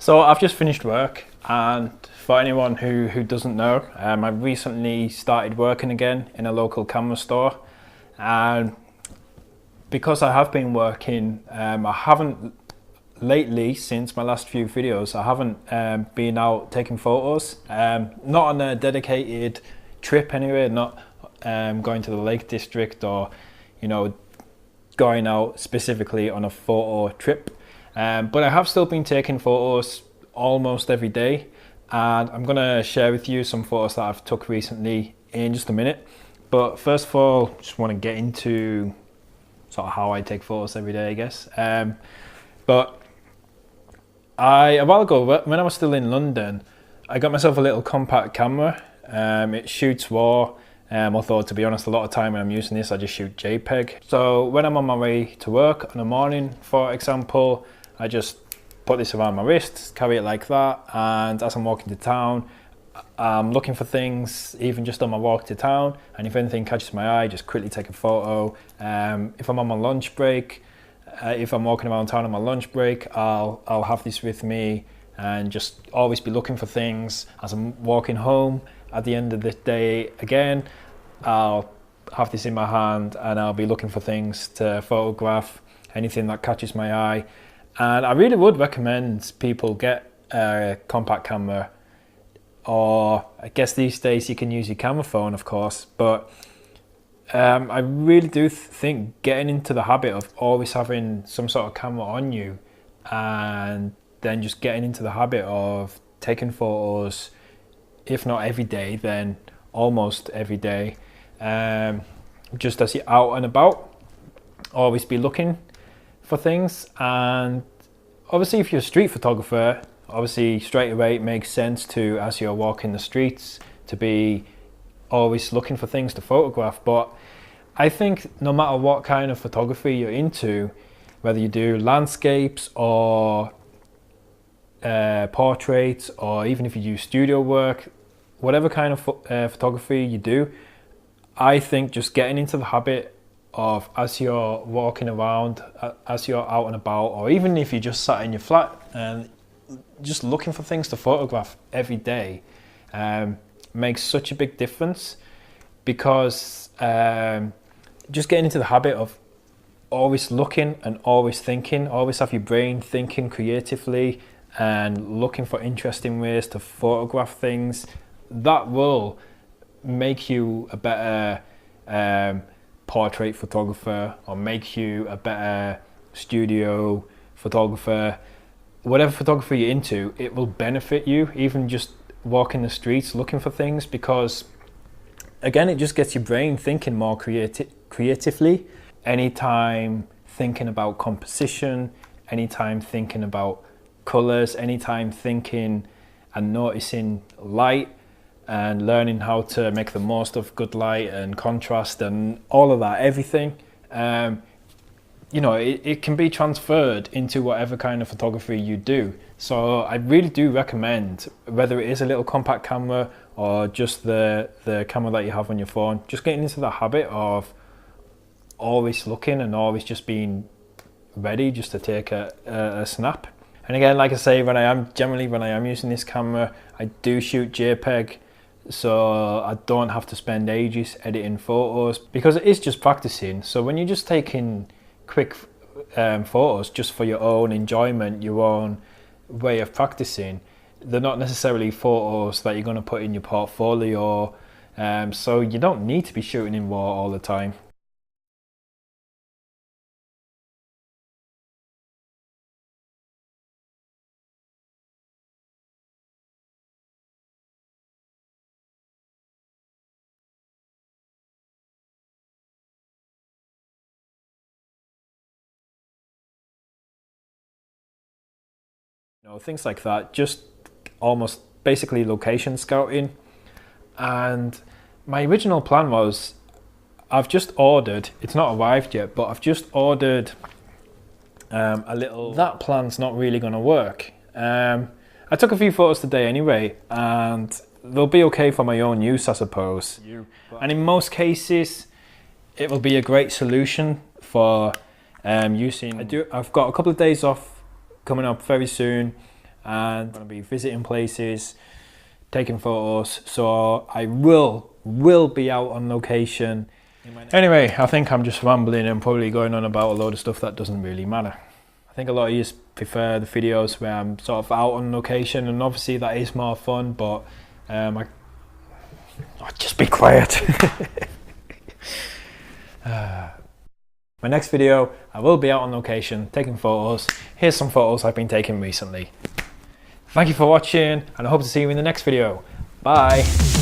So I've just finished work, and for anyone who doesn't know, I recently started working again in a local camera store, and because I have been working, I haven't lately, since my last few videos, I haven't been out taking photos, not on a dedicated trip anyway, not going to the Lake District or, you know, going out specifically on a photo trip. But I have still been taking photos almost every day, and I'm gonna share with you some photos that I've took recently in just a minute. But first of all, just want to get into sort of how I take photos every day, I guess. But a while ago, when I was still in London, I got myself a little compact camera. It shoots RAW, although to be honest, a lot of time when I'm using this, I just shoot JPEG. So when I'm on my way to work in the morning, for example, I just put this around my wrist, carry it like that, and as I'm walking to town, I'm looking for things, even just on my walk to town, and if anything catches my eye, just quickly take a photo. If I'm on my lunch break, if I'm walking around town on my lunch break, I'll have this with me and just always be looking for things. As I'm walking home at the end of the day again, I'll have this in my hand and I'll be looking for things to photograph, anything that catches my eye. And I really would recommend people get a compact camera, or I guess these days you can use your camera phone, of course, but I really do think getting into the habit of always having some sort of camera on you, and then just getting into the habit of taking photos, if not every day, then almost every day, just as you're out and about, always be looking for things. And obviously if you're a street photographer, obviously straight away it makes sense to, as you're walking the streets, to be always looking for things to photograph. But I think no matter what kind of photography you're into, whether you do landscapes or portraits, or even if you do studio work, whatever kind of photography you do, I think just getting into the habit of, as you're walking around, as you're out and about, or even if you just sat in your flat and just looking for things to photograph every day, makes such a big difference. Because just getting into the habit of always looking and always thinking, always have your brain thinking creatively and looking for interesting ways to photograph things, that will make you a better portrait photographer, or make you a better studio photographer. Whatever photography you're into, it will benefit you, even just walking the streets looking for things, because again, it just gets your brain thinking more creatively. Anytime thinking about composition, anytime thinking about colors, anytime thinking and noticing light and learning how to make the most of good light and contrast and all of that, everything, you know, it can be transferred into whatever kind of photography you do. So I really do recommend, whether it is a little compact camera or just the camera that you have on your phone, just getting into the habit of always looking and always just being ready just to take a snap. And again, like I say, when I am using this camera, I do shoot JPEG, so I don't have to spend ages editing photos, because it is just practicing. So when you're just taking quick photos just for your own enjoyment, your own way of practicing, they're not necessarily photos that you're going to put in your portfolio, so you don't need to be shooting in RAW all the time. You know, things like that, just almost basically location scouting. And my original plan was, I've just ordered, it's not arrived yet, but I've just ordered a little, that plan's not really going to work. I took a few photos today anyway, and they'll be okay for my own use, I suppose. And in most cases, it will be a great solution for using. I've got a couple of days off coming up very soon, and I'm going to be visiting places, taking photos, so I will be out on location. Anyway, I think I'm just rambling and probably going on about a load of stuff that doesn't really matter. I think a lot of you prefer the videos where I'm sort of out on location, and obviously that is more fun, but I'll just be quiet. My next video, I will be out on location taking photos. Here's some photos I've been taking recently. Thank you for watching, and I hope to see you in the next video. Bye.